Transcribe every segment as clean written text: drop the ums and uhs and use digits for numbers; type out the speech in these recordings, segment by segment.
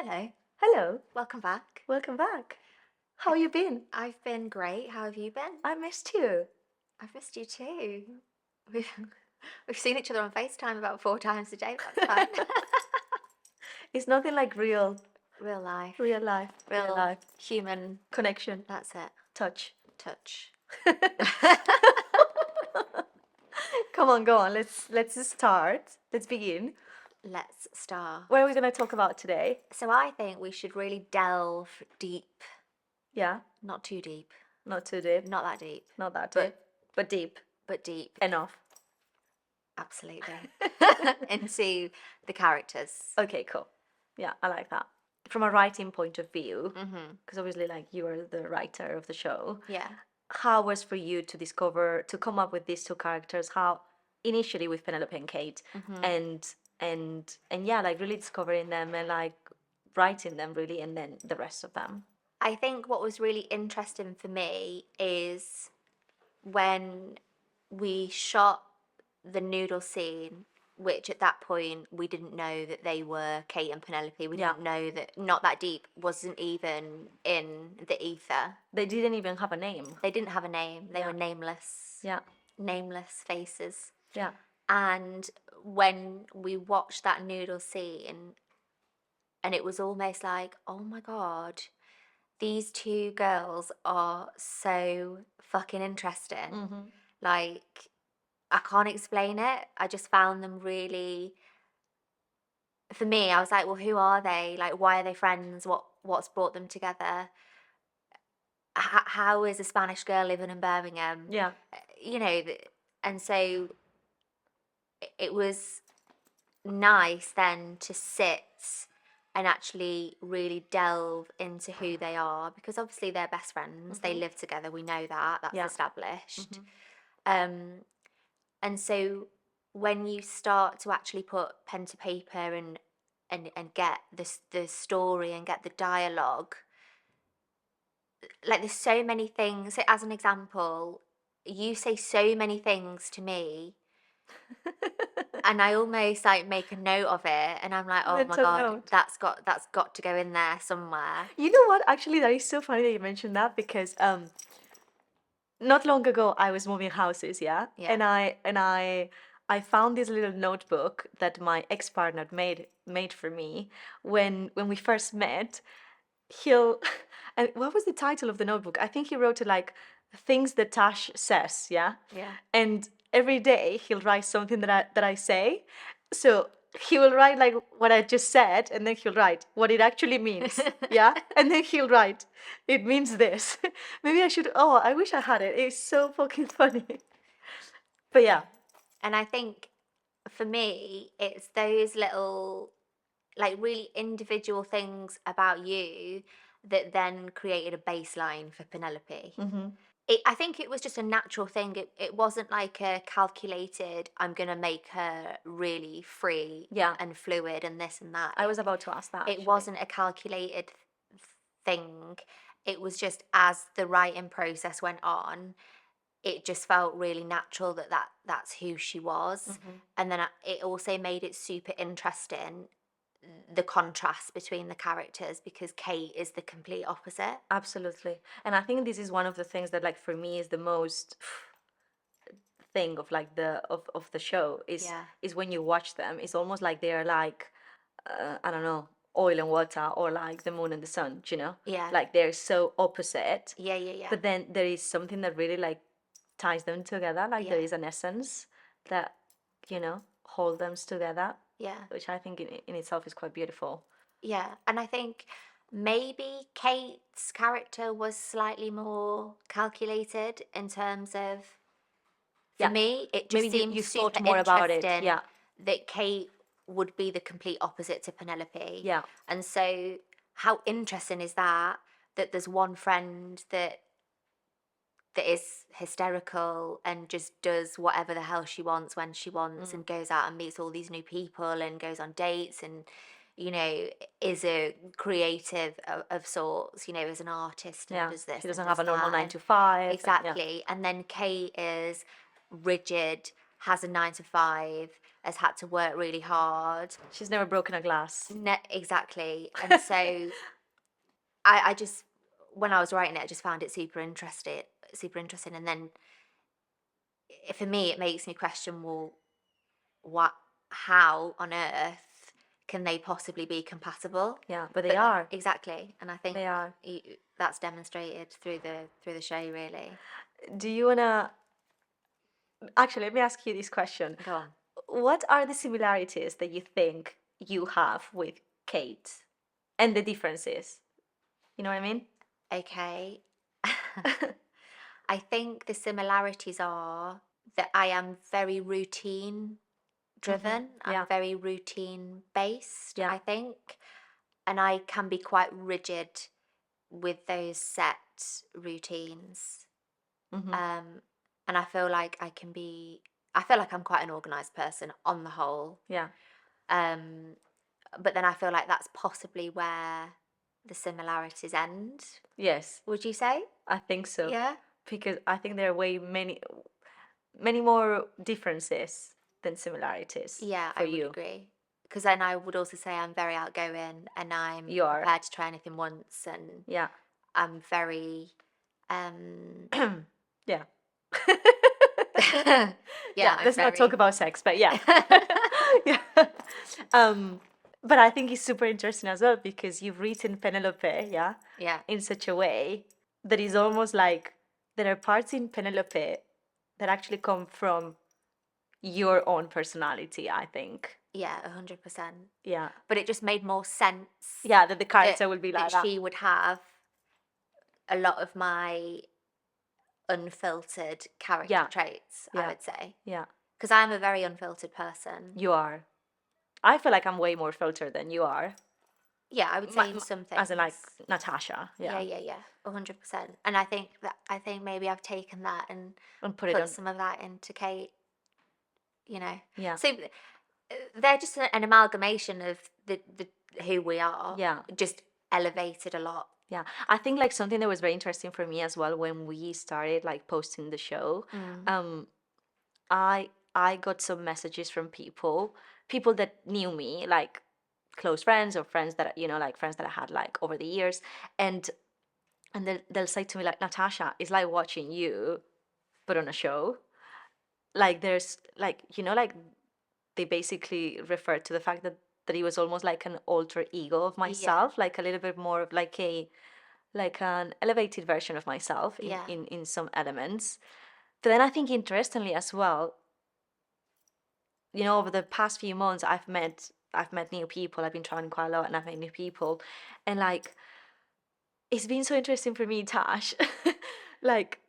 Hello, Hello, welcome back. welcome back. How you been? I've been great. How have you been? I missed you. I've missed you too. We've, we've seen each other on FaceTime about 4 times a day. That's fun. It's nothing like Real life, real real life human. connection, That's it. touch. Touch. Come on, go on. Let's start. Let's begin. Let's start. What are we gonna talk about today? So I think we should really delve deep. Yeah, Not too deep. not too deep, Not that deep. not that But deep, but deep but deep. enough. Absolutely. Into the characters. Okay, cool. Yeah, I like that. From a writing point of view, Mm-hmm. because obviously, like you are the writer of the show. Yeah. How was for you to come up with these two characters? How initially with Penelope and Kate, Mm-hmm. and yeah, like really discovering them and like writing them really, and then the rest of them. I think what was really interesting for me is when we shot the noodle scene, which at that point we didn't know that they were Kate and Penelope. We Yeah. didn't know that Not That Deep wasn't even in the ether. They didn't even have a name. They didn't have a name. They Yeah. were nameless. Yeah, Nameless faces. yeah, And when we watched that noodle scene, and it was almost like, oh my God, these two girls are so fucking interesting. mm-hmm. Like, I can't explain it. I just found them really, for me, I was like, well, who are they? Like, why are they friends? What's brought them together? How is a Spanish girl living in Birmingham? Yeah, You know, and so it was nice then to sit and actually really delve into who they are, because obviously they're best friends. They live together. We know that. That's yeah, established. Um, and so when you start to actually put pen to paper and get the story and get the dialogue, like there's so many things. So as an example, you say so many things to me, and I almost like make a note of it, and I'm like, oh my mental God, note. that's got to go in there somewhere. You know what? Actually, that is so funny that you mentioned that because not long ago I was moving houses, yeah, Yeah. and I found this little notebook that my ex-partner made for me when we first met. He'll and what was the title of the notebook? I think he wrote it like things that Tash says, yeah, Yeah. and every day he'll write something that I say. So he will write like what I just said, and then he'll write what it actually means. Yeah. And then he'll write, it means this. Maybe I should, oh, I wish I had it. It's so fucking funny. But yeah. And I think for me, it's those little, like really individual things about you that then created a baseline for Penelope. Mm-hmm. I think it was just a natural thing. It wasn't like a calculated, I'm going to make her really free Yeah. and fluid and this and that. I was about to ask that It actually. wasn't a calculated thing. It was just as the writing process went on, it just felt really natural that's who she was. And then it also made it super interesting, the contrast between the characters, because Kate is the complete opposite. Absolutely. And I think this is one of the things that like for me is the most thing of like of the show Yeah. is when you watch them, it's almost like they're like I don't know, oil and water, or like the moon and the sun, you know? Yeah. Like they're so opposite, Yeah, yeah, yeah. but then there is something that really like ties them together. Like there Yeah. is an essence that, you know, hold them together, Yeah. which I think in itself is quite beautiful. Yeah. And I think maybe Kate's character was slightly more calculated in terms of, for Yeah. me, it Maybe just seemed you super thought more about it. interesting Yeah. that Kate would be the complete opposite to Penelope. Yeah. And so, how interesting is that? That there's one friend that is hysterical and just does whatever the hell she wants when she wants, and goes out and meets all these new people and goes on dates, and is a creative of sorts, is an artist and Yeah. does this She and doesn't does have a normal that, nine and to five. Yeah. exactly. And then Kate is rigid, has a 9 to 5, has had to work really hard. She's never broken a glass. Exactly. And so I just, when I was writing it, I just found it super interesting. And then for me, it makes me question, well, how on earth can they possibly be compatible? Yeah, but they But are. exactly, and I think They are. that's demonstrated through the show, really. Do you wanna actually let me ask you this question. Go on. What are the similarities that you think you have with Kate and the differences? You know what I mean? Okay. I think the similarities are that I am very routine driven. I'm Yeah. very routine based, Yeah. I think. And I can be quite rigid with those set routines. Um, and I feel like I'm quite an organized person on the whole. Yeah. Um, but then I feel like that's possibly where the similarities end. Yes, Would you say? I think so. Yeah. Because I think there are many more differences than similarities Yeah, for I would you. agree. Because then I would also say I'm very outgoing and I'm You are. prepared to try anything once, and Yeah. I'm very um Yeah. yeah, Yeah, I'm let's not talk very about sex, but yeah. Yeah. Um, but I think it's super interesting as well because you've written Penelope, yeah, yeah. in such a way that is almost like there are parts in Penelope that actually come from your own personality, I think. Yeah, 100%. Yeah. But it just made more sense Yeah, that the that character will be like that. she would have a lot of my unfiltered character Yeah. traits, I Yeah. would say. Yeah. Because I'm a very unfiltered person. You are. I feel like I'm way more filtered than you are. Yeah, I would say in some As in like things. Natasha. Yeah, Yeah. yeah, yeah, 100%. And I think maybe I've taken that and And put it put on. some of that into Kate, you know. Yeah. So they're just an amalgamation of the who we are, Yeah. just elevated a lot. Yeah, I think like something that was very interesting for me as well when we started like posting the show, um, I got some messages from people that knew me, like close friends or friends that like friends that I had like over the years, and they'll say to me like, Natasha, it's like watching you put on a show. Like there's like like they basically referred to the fact that it was almost like an alter ego of Yeah, myself, like a little bit more of like an elevated version of myself yeah, in some elements. But then I think interestingly as well, over the past few months I've met new people. I've been traveling quite a lot and I've met new people. And like it's been so interesting for me, Tash. Like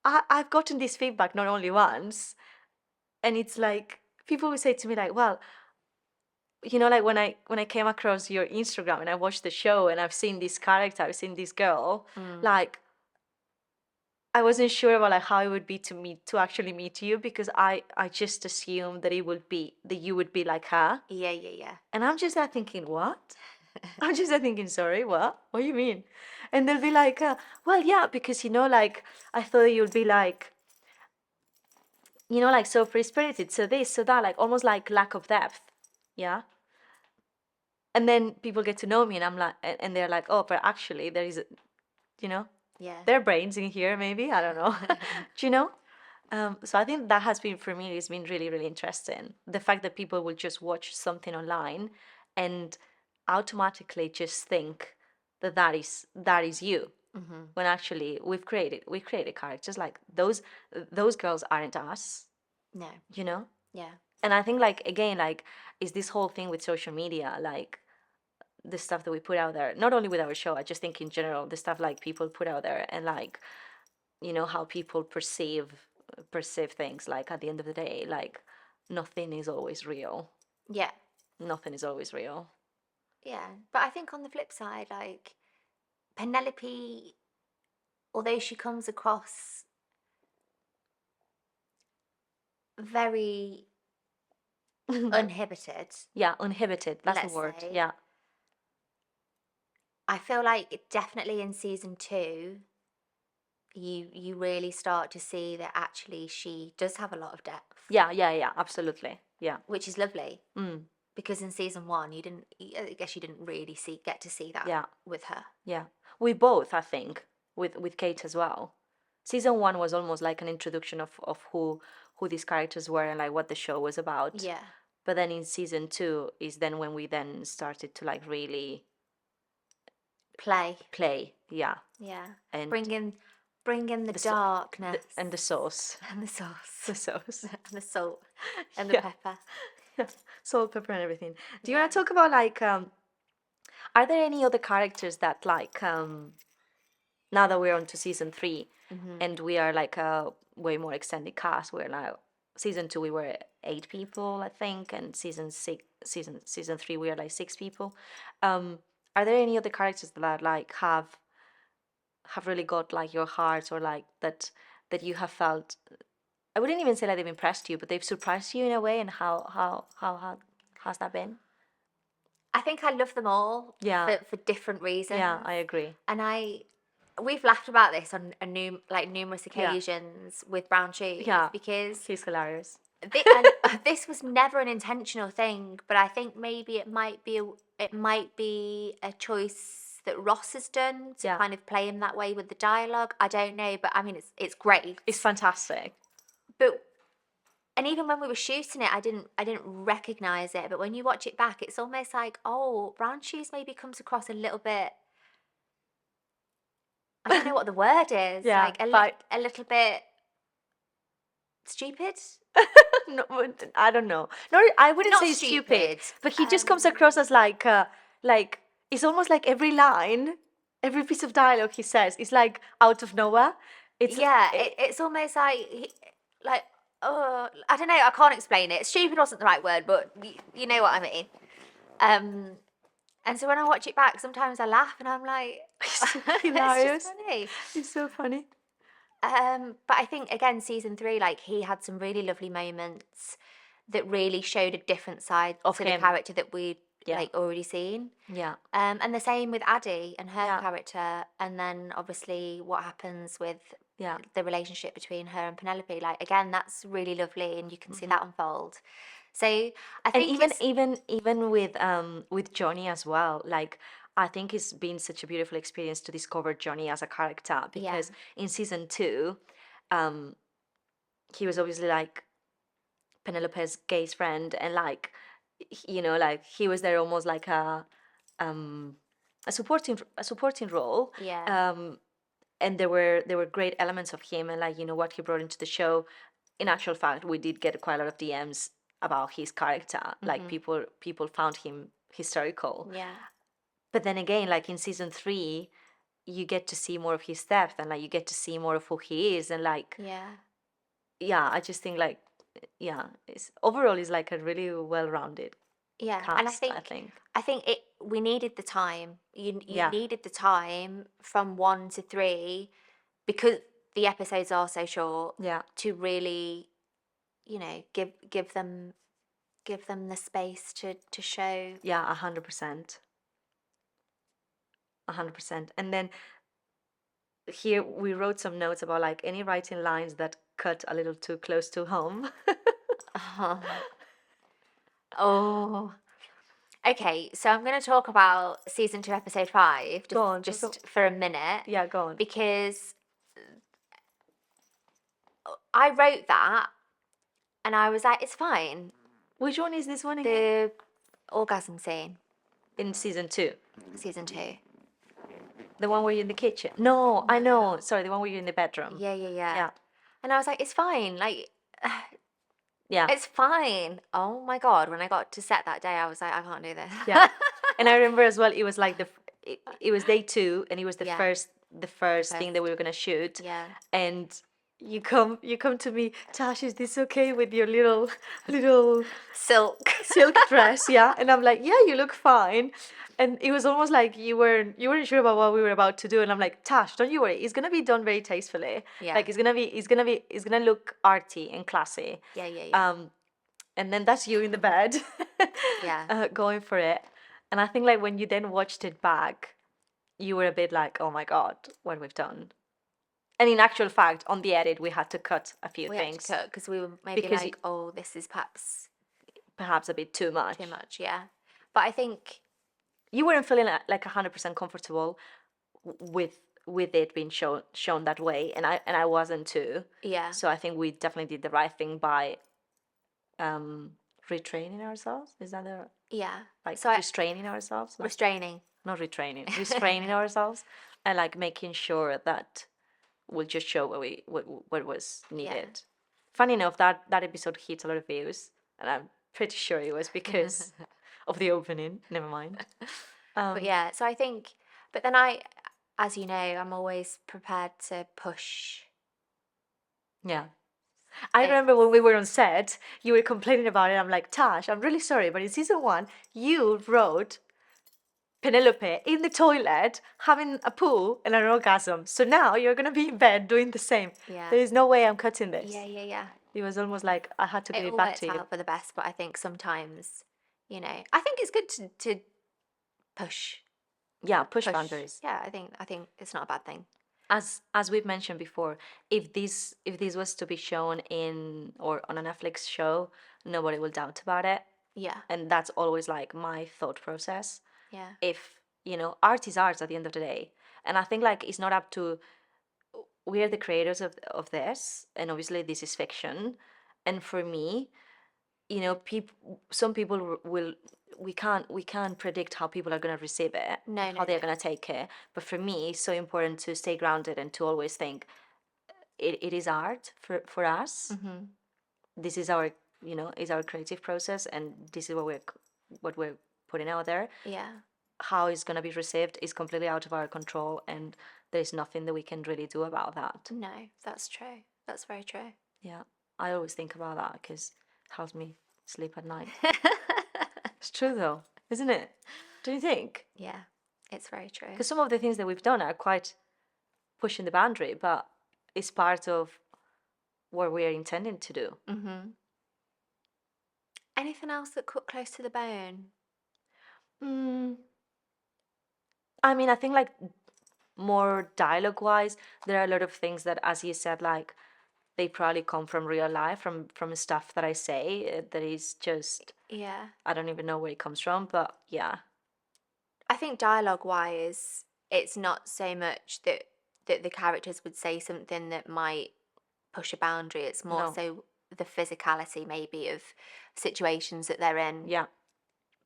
I've gotten this feedback not only once, and it's like people will say to me like, well, like when I came across your Instagram and I watched the show and I've seen this character, I've seen this girl, like I wasn't sure about like how it would be to actually meet you because I just assumed that you would be like her. yeah, yeah, yeah. And I'm just there thinking, what? I'm just there thinking, sorry, what? What do you mean? And they'll be like, well, yeah, because like I thought you'd be like, like so free spirited, so this, so that, like almost like lack of depth, yeah. And then people get to know me, and I'm like, and they're like, oh, but actually there is, you know, Yeah. there are brains in here, maybe I don't know, do you know? So I think that has been for me. It's been really, really interesting. The fact that people will just watch something online and automatically just think that is you, when actually we created characters like those girls aren't us, No. you know. Yeah. And I think like again like is this whole thing with social media, like the stuff that we put out there, not only with our show, I just think in general the stuff like people put out there, and like how people perceive things, like at the end of the day, like nothing is always real. Yeah. Nothing is always real. Yeah. But I think on the flip side, like Penelope, although she comes across very uninhibited, Yeah, uninhibited, that's the let's word. say, Yeah. I feel like definitely in season 2, you really start to see that actually she does have a lot of depth. Yeah, yeah, yeah, absolutely. Yeah. which is lovely. Mm. Because in season 1, I guess you didn't really get to see that Yeah. with her. Yeah. We both, I think, with Kate as well. Season 1 was almost like an introduction of who these characters were and like what the show was about. Yeah. But then in season 2 is then when we then started to like really Play. Yeah. Yeah. And Bring in the the, darkness. and the sauce. And the sauce. The sauce. And the salt. And the Yeah. pepper. Salt, pepper, and everything. Do you Yeah. want to talk about like are there any other characters that like now that we're on to season 3 and we are like a way more extended cast, we're now season 2 we were 8 people I think, and season 3 we are like 6 people. Are there any other characters that like have really got like your heart, or like that you have felt, I wouldn't even say like they've impressed you, but they've surprised you in a way, and how has that been? I think I love them all Yeah. for different reasons. Yeah, I agree. And we've laughed about this on numerous Yeah. occasions with Brown Shoes, Yeah. because He's hilarious. this was never an intentional thing, but I think maybe it might be a choice that Ross has done to Yeah. kind of play him that way with the dialogue. I don't know, but I mean it's great. It's fantastic. But and even when we were shooting it, I didn't recognize it. But when you watch it back, it's almost like, oh, Brown Shoes maybe comes across a little bit. I don't know what the word is. Yeah, like a little bit stupid. No, I don't know. No, I wouldn't Not say stupid, stupid, but he just comes across as like it's almost like every line, every piece of dialogue he says is like out of nowhere. It's Yeah, it's almost like like I don't know. I can't explain it. Stupid wasn't the right word, but you know what I mean. And so when I watch it back, sometimes I laugh and I'm like, it's it's hilarious. just funny. It's so funny. But I think again, season 3, like he had some really lovely moments that really showed a different side Of to him. the character that we'd Yeah. like already seen. Yeah. And the same with Addie and her Yeah. character, and then obviously what happens with Yeah. the relationship between her and Penelope. Like again, that's really lovely, and you can see that unfold. So I And think even with Johnny as well, like I think it's been such a beautiful experience to discover Johnny as a character, because in season 2 he was obviously like Penelope's gay's friend, and like like he was there almost like um a supporting role. yeah, And there were great elements of him, and like what he brought into the show. In actual fact, we did get quite a lot of DMs about his character. Like people found him hysterical. yeah, But then again, like in season 3, you get to see more of his depth, and like you get to see more of who he is, and like yeah, I just think like it's overall is like a really well-rounded yeah. cast. And I think. I think we needed the time. You Yeah. needed the time from 1 to 3, because the episodes are so short. Yeah. To really, give them the space to show. Yeah, 100%. 100%. And then here we wrote some notes about like any writing lines that cut a little too close to home. Oh. Okay, so I'm going to talk about season 2, episode 5, Go on, just for a minute. Yeah, go on. Because I wrote that and I was like, it's fine. Which one is this one again? The orgasm scene, In season 2. season 2. The one where you're in the kitchen. No, I know. Sorry, the one where you're in the bedroom. Yeah. Yeah. And I was like, it's fine. Like, Yeah. it's fine. Oh my God. When I got to set that day, I was like, I can't do this. Yeah. And I remember as well, it was like it was day 2, and it was the Yeah. first thing that we were gonna shoot. Yeah. And you come to me, Tash, is this okay with your little Silk. silk dress? Yeah. And I'm like, yeah, you look fine. And it was almost like you weren't sure about what we were about to do. And I'm like, Tash, don't you worry, it's gonna be done very tastefully. Yeah. Like it's gonna look arty and classy. Yeah. And then that's you in the bed. Yeah. Going for it. And I think like when you then watched it back, you were a bit like, oh my God, what we've done. And in actual fact, on the edit, we had to cut a few We things. had to cut because we were maybe Because like, oh, this is perhaps perhaps a bit too much. too much, yeah. But I think, You weren't feeling like 100% comfortable with it being shown that way, and I wasn't too. yeah, So I think we definitely did the right thing by um retraining ourselves. Is that the yeah. like So restraining ourselves? Like restraining. not retraining, restraining ourselves, and like making sure that we'll just show what was Yeah. needed. Funny enough, that episode hit a lot of views, and I'm pretty sure it was because of the opening. Never mind. But Um, yeah, so I think, but then as you know, I'm always prepared to push yeah. I things. remember when we were on set, you were complaining about it. I'm like, Tash, I'm really sorry, but in season 1, you wrote Penelope in the toilet having a poo and an orgasm. So now you're gonna be in bed doing the same. Yeah. There is no way I'm cutting Yeah, this. yeah, yeah. It was almost like I had to give It it all back worked to you. out for the best, but I think sometimes, I think it's good to push, Yeah, push push. boundaries. Yeah, I think it's not a bad thing. As we've mentioned before, if this was to be shown in or on a Netflix show, nobody will doubt about it. Yeah, And that's always like my thought process. yeah, If art is art at the end of the day, and I think like it's not up to we are the creators of this, and obviously this is fiction, and for me, people some people will we can't predict how people are going to receive it, no, how no, they're no. going to take it, but for me it's so important to stay grounded and to always think it is art for us. Mm-hmm. This is our is our creative process, and this is what we're putting out there. Yeah, How it's going to be received is completely out of our control, and there's nothing that we can really do about that. no, that's true. That's very true. Yeah, I always think about that because it helps me sleep at night. It's true though, isn't it? Do you think? Yeah, it's very true. Because some of the things that we've done are quite pushing the boundary, but it's part of what we are intending to do. Mm-hmm. Anything else that cut close to the bone? Mm, I mean, I think like more dialogue wise, there are a lot of things that, as you said, like they probably come from real life, from stuff that I say that is just Yeah. I don't even know where it comes from, but yeah, I think dialogue wise, it's not so much that the characters would say something that might push a boundary. It's more no, so the physicality maybe of situations that they're in. yeah.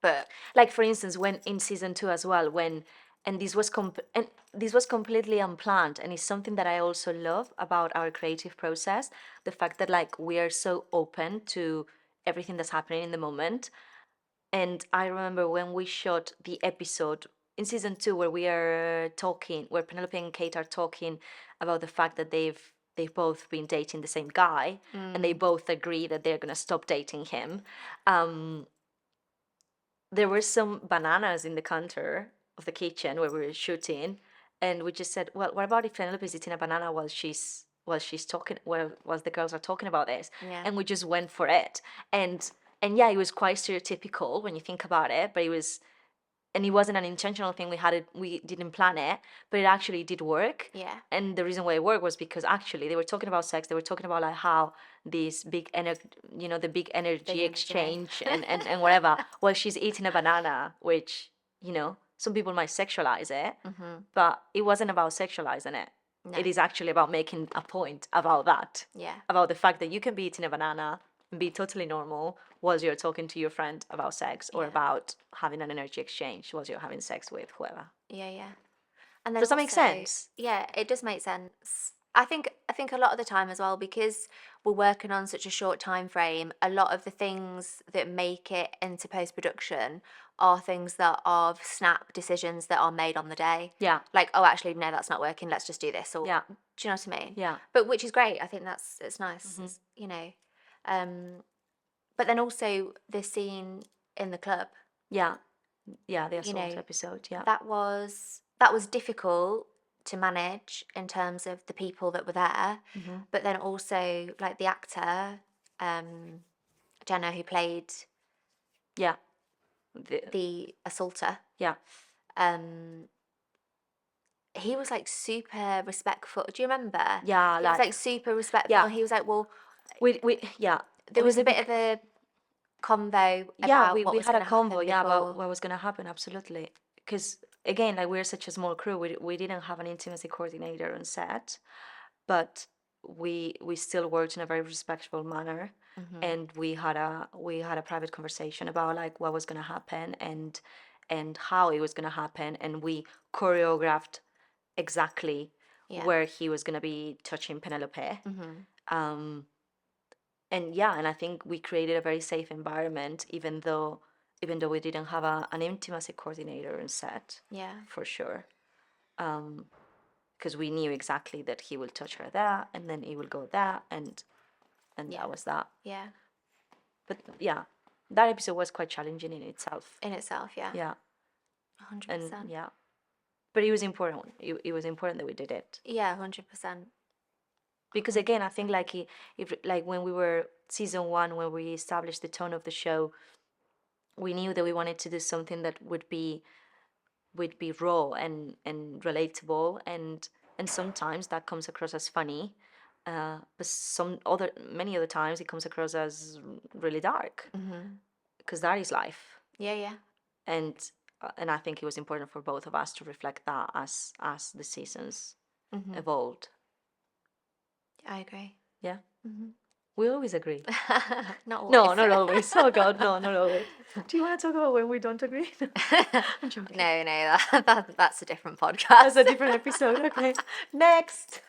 But Like for instance, when in season 2 as well, when and this was completely unplanned, and it's something that I also love about our creative process, the fact that like we are so open to everything that's happening in the moment. And I remember when we shot the episode in season 2 where we are talking, where Penelope and Kate are talking about the fact that they've both been dating the same guy, and they both agree that they're gonna stop dating him. Um, there were some bananas in the counter of the kitchen where we were shooting, and we just said, well, what about if Penelope is eating a banana while she's talking, while the girls are talking about this? yeah, And we just went for it. And yeah, it was quite stereotypical when you think about it, but it wasn't an intentional thing. We didn't plan it, but it actually did work. yeah, And the reason why it worked was because actually they were talking about sex. They were talking about like how this big the big big energy energy. exchange and whatever. While she's eating a banana, which some people might sexualize it, Mm-hmm. but it wasn't about sexualizing it. No, It is actually about making a point about that, yeah, about the fact that you can be eating a banana and be totally normal whilst you're talking to your friend about sex, or yeah, about having an energy exchange whilst you're having sex with whoever. yeah, yeah. And then Does that make also, sense? yeah, it does make sense. I think a lot of the time as well, because we're working on such a short time frame, a lot of the things that make it into post production are things that are snap decisions that are made on the day. Yeah, Like, oh, actually, no, that's not working. Let's just do this. Or yeah, do you know what I mean? yeah, But which is great. I think it's nice. hmm, Um, but then also the scene in the club. yeah, yeah. The You assault know, episode. Yeah, that was difficult to manage in terms of the people that were there, hmm, but then also like the actor, um, Jenna, who played yeah, the, the assaulter, yeah, um, he was like super respectful. Do you remember? yeah. He was Like like super respectful. yeah, And he was like, well, we yeah. there was a Obviously, bit of a convo Yeah, about what we was had a going to happen convo, yeah, about before? what was gonna happen, absolutely. Because again, like we're such a small crew, we didn't have an intimacy coordinator on set, but we still worked in a very respectful manner, Mm-hmm. and we had a private conversation about like what was gonna happen and how it was gonna happen, and we choreographed exactly Yeah. where he was gonna be touching Penelope. Mm-hmm. Um, and yeah, and I think we created a very safe environment, even though we didn't have an intimacy coordinator on set, Yeah. for sure. Because we knew exactly that he will touch her there, and then he will go there, and Yeah. that was that. Yeah. But yeah, that episode was quite challenging in itself. In itself, yeah. Yeah, and 100%. yeah, but it was important. It was important that we did it. Yeah, 100%. Because again, I think like if like when we were season one, when we established the tone of the show, we knew that we wanted to do something that would be raw and relatable, and sometimes that comes across as funny, but many other times it comes across as really dark, Mm-hmm. because that is life. Yeah, yeah. And I think it was important for both of us to reflect that as the seasons Mm-hmm. evolved. I agree. Yeah, Mm-hmm. we always agree. Not No, always. not always. Oh God, no, not always. Do you want to talk about when we don't agree? I'm joking. No, that's a different That's podcast. a different episode. Okay, next.